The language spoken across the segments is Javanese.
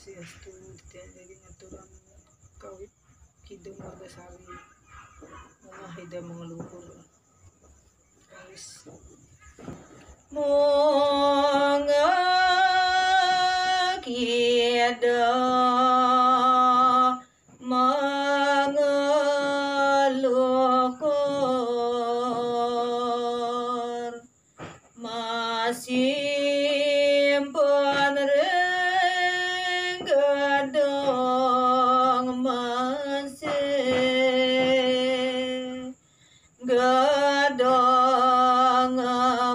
Swastiastu jadi ngaturan kawit Kidung Margasari mga hida mga luhur kawis mga kida mga luhur masimpan ring gadang masih gadang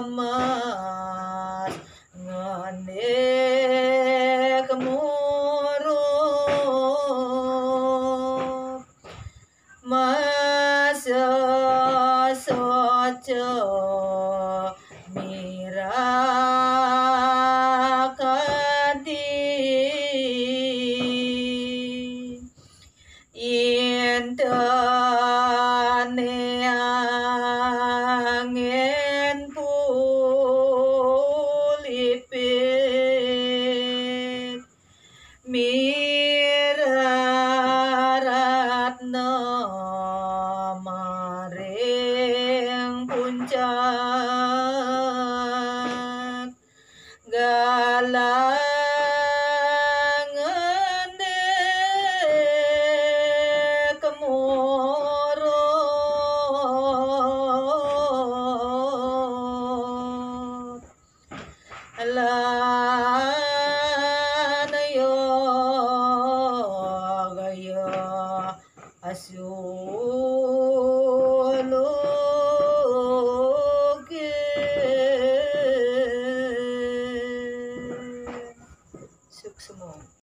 emas nganek murup masa soco mirakadi intane angin pulipit